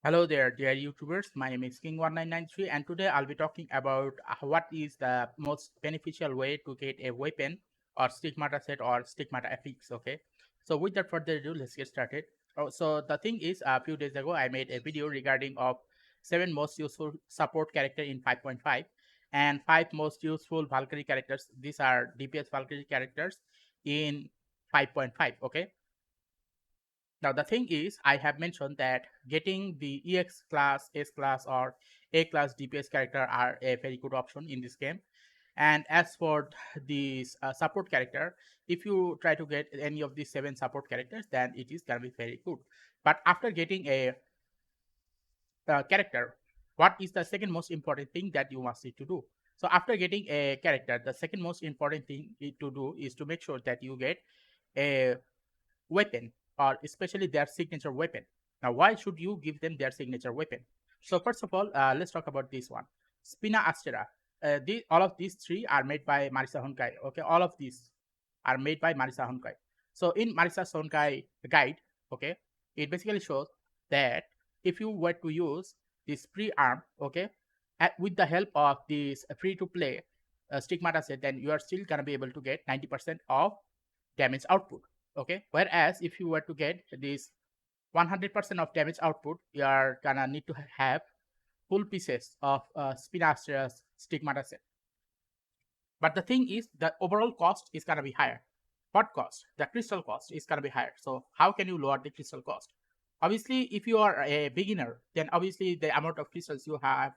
Hello there, dear YouTubers. My name is King1993, and today I'll be talking about what is the most beneficial way to get a weapon or stigmata set or stigmata FX. Okay, so without further ado, let's get started. So the thing is, a few days ago, I made a video regarding of 7 most useful support character in 5.5 and 5 most useful Valkyrie characters. These are DPS Valkyrie characters in 5.5. Okay, now the thing is, I have mentioned that getting the EX class, S class or A class DPS character are a very good option in this game. And as for these support character, if you try to get any of these 7 support characters, then it is gonna be very good. But after getting a character, what is the second most important thing that you must need to do? So after getting a character, the second most important thing to do is to make sure that you get a weapon or especially their signature weapon. Now, why should you give them their signature weapon? So first of all, let's talk about this one, Spina Astera. All of these 3 are made by Marisa Honkai. Okay, all of these are made by Marisa Honkai. So in Marisa Honkai guide, okay, it basically shows that if you were to use this pre-arm, okay, with the help of this free-to-play stigmata set, then you are still gonna be able to get 90% of damage output. Okay, whereas if you were to get this 100% of damage output, you are gonna need to have full pieces of Spinastra's stigmata set. But the thing is, the overall cost is gonna be higher. What cost? The crystal cost is gonna be higher. So how can you lower the crystal cost? Obviously, if you are a beginner, then obviously the amount of crystals you have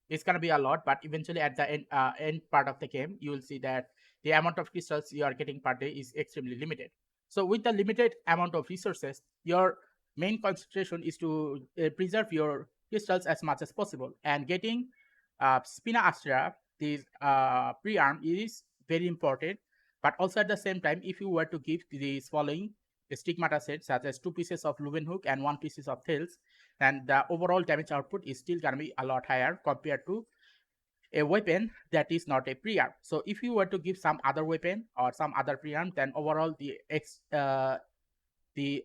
is gonna be a lot. But eventually, at the end part of the game, you will see that the amount of crystals you are getting per day is extremely limited. So with the limited amount of resources, your main concentration is to preserve your crystals as much as possible. And getting Spina Astra, this pre-arm, is very important. But also at the same time, if you were to give these following stigmata set, such as 2 pieces of Lumen Hook and 1 piece of Thales, then the overall damage output is still gonna be a lot higher compared to a weapon that is not a pre-arm. So if you were to give some other weapon or some other pre-arm, then overall the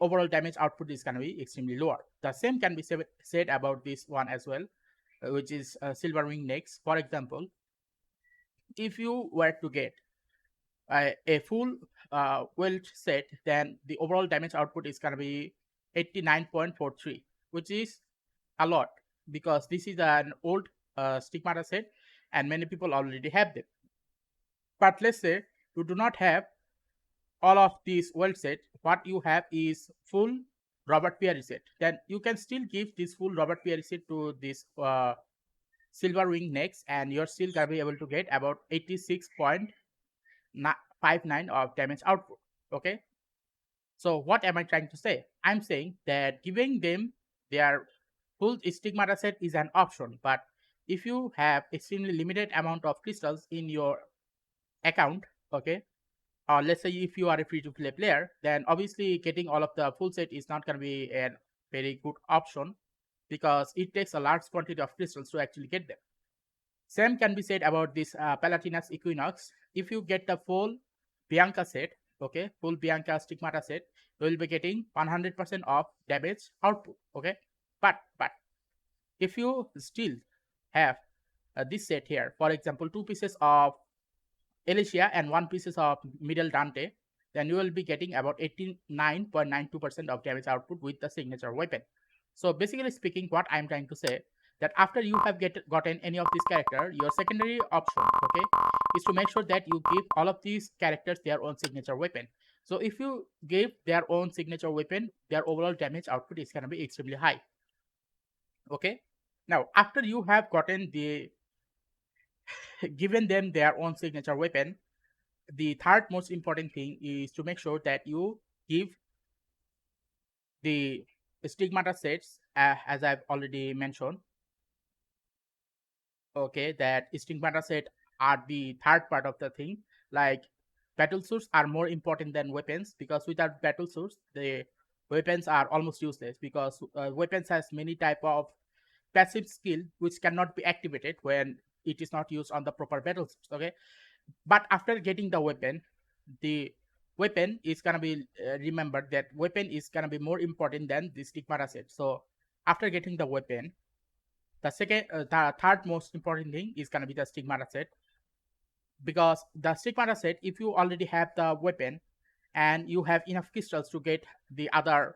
overall damage output is gonna be extremely lower. The same can be said about this one as well, which is Silverwing Necks. For example, if you were to get a full weld set, then the overall damage output is gonna be 89.43, which is a lot because this is an old stigmata set and many people already have them. But let's say you do not have all of these weld set, what you have is full Robert Peary set. Then you can still give this full Robert Peary set to this Silverwing Necks, and you're still gonna be able to get about 86.59 of damage output. Okay, so what am I trying to say? I'm saying that giving them their full stigmata set is an option, but if you have extremely limited amount of crystals in your account, okay, or let's say if you are a free to play player, then obviously getting all of the full set is not going to be a very good option because it takes a large quantity of crystals to actually get them. Same can be said about this Palatinas Equinox. If you get the full Bianca set, okay, full Bianca stigmata set, you will be getting 100% of damage output. Okay, but if you still have this set here, for example, 2 pieces of Alicia and 1 pieces of middle Dante, then you will be getting about 89.92% of damage output with the signature weapon. So basically speaking, what I'm trying to say that after you have gotten any of these character, your secondary option, okay, is to make sure that you give all of these characters their own signature weapon. So if you give their own signature weapon, their overall damage output is gonna be extremely high. Okay. Now after you have gotten the given them their own signature weapon, the third most important thing is to make sure that you give the stigmata sets, as I've already mentioned. Okay, that stigmata set are the third part of the thing. Like battle suits are more important than weapons because without battle suits, the weapons are almost useless because weapons has many type of passive skill which cannot be activated when it is not used on the proper battle suits. Okay, but after getting the weapon is gonna be remembered that weapon is gonna be more important than the stigmata set. So after getting the weapon, the third most important thing is gonna be the Stigma set, because the Stigma set, if you already have the weapon and you have enough crystals to get the other,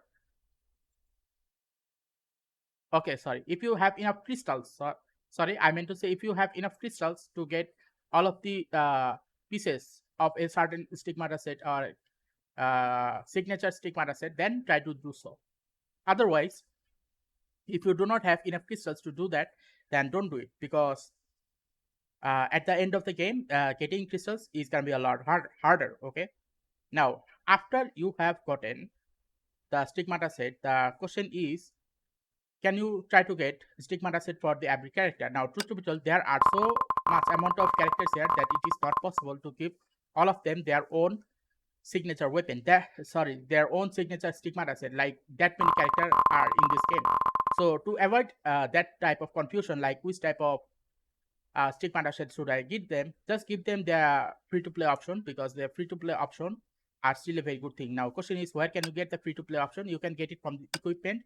okay, sorry, if you have enough crystals, sorry, I meant to say if you have enough crystals to get all of the pieces of a certain Stigma set or signature Stigma set, then try to do so. Otherwise, if you do not have enough crystals to do that, then don't do it, because at the end of the game, getting crystals is gonna be a lot harder. Okay. Now, after you have gotten the Stigmata set, the question is, can you try to get Stigmata set for the every character? Now, truth to be told, there are so much amount of characters here that it is not possible to give all of them their own signature weapon. Their own signature Stigmata set. Like that many characters are in this game. So to avoid that type of confusion, like which type of Stigmata set should I give them, just give them the free-to-play option, because the free-to-play option are still a very good thing. Now, question is, where can you get the free-to-play option? You can get it from the equipment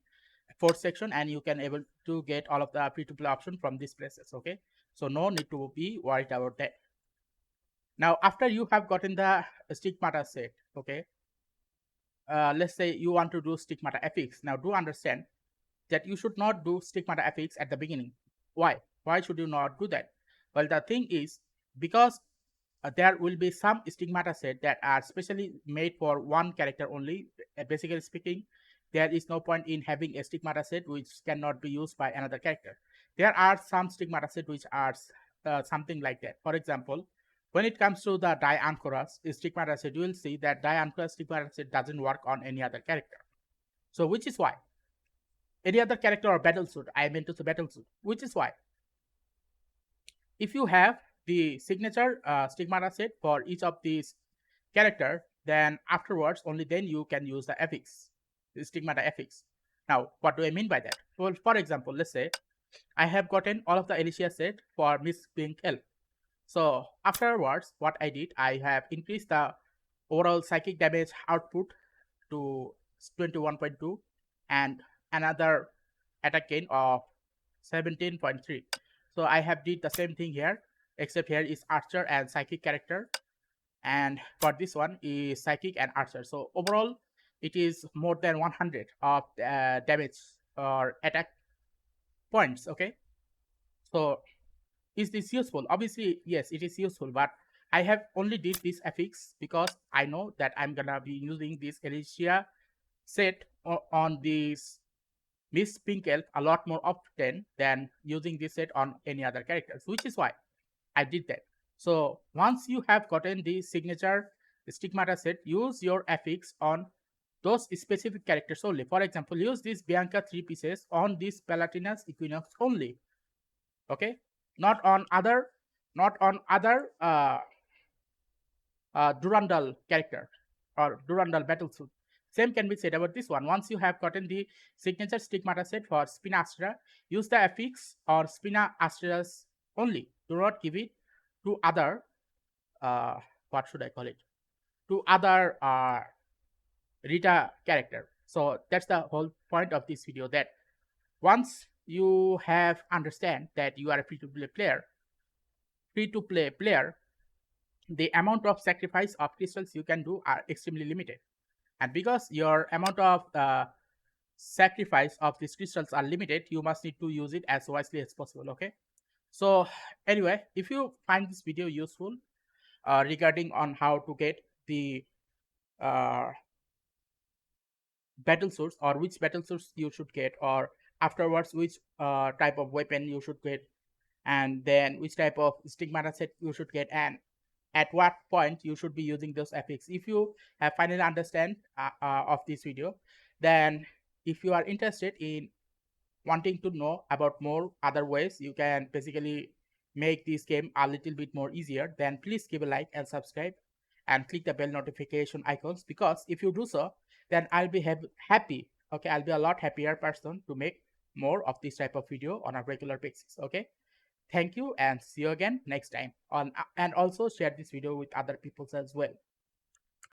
fourth section, and you can able to get all of the free-to-play option from these places. Okay, so no need to be worried about that. Now, after you have gotten the Stigmata set, okay, let's say you want to do Stigmata FX. Now, do understand that you should not do Stigmata FX at the beginning. Why? Why should you not do that? Well, the thing is, because there will be some Stigmata set that are specially made for one character only. Basically speaking, there is no point in having a Stigmata set which cannot be used by another character. There are some Stigmata set which are something like that. For example, when it comes to the Diancoras Stigmata set, you will see that Diancoras Stigmata set doesn't work on any other character. So, which is why any other character or battlesuit, I meant to say battlesuit, which is why if you have the signature Stigmata set for each of these character, then afterwards only then you can use the FX, the Stigmata FX. Now, what do I mean by that? Well, for example, let's say I have gotten all of the Alicia set for Miss Pink Elf. So afterwards, what I did, I have increased the overall psychic damage output to 21.2 and another attack gain of 17.3. So I have did the same thing here, except here is archer and psychic character, and for this one is psychic and archer. So overall, it is more than 100 of damage or attack points. Okay, so is this useful? Obviously, yes, it is useful, but I have only did this FX because I know that I'm gonna be using this Alicia set on this Miss Pink Elf a lot more often than using this set on any other characters, which is why I did that. So once you have gotten the signature Stigmata set, use your FX on those specific characters only. For example, use this Bianca 3 pieces on this Palatinas Equinox only. Okay, not on other Durandal character or Durandal battlesuit. Same can be said about this one. Once you have gotten the signature Stigmata set for Spina Astra, use the FX or Spina Astras only. Do not give it to other, what should I call it? To other Rita character. So that's the whole point of this video, that once you have understand that you are a free-to-play player, the amount of sacrifice of crystals you can do are extremely limited. And because your amount of sacrifice of these crystals are limited, you must need to use it as wisely as possible. Okay, so anyway, if you find this video useful regarding on how to get the battle suits, or which battle suits you should get, or afterwards which type of weapon you should get, and then which type of Stigmata set you should get, and at what point you should be using those FX. If you have finally understand of this video, then if you are interested in wanting to know about more other ways you can basically make this game a little bit more easier, then please give a like and subscribe and click the bell notification icons, because if you do so, then I'll be happy. Okay, I'll be a lot happier person to make more of this type of video on a regular basis. Okay, thank you and see you again next time on, and also share this video with other people as well.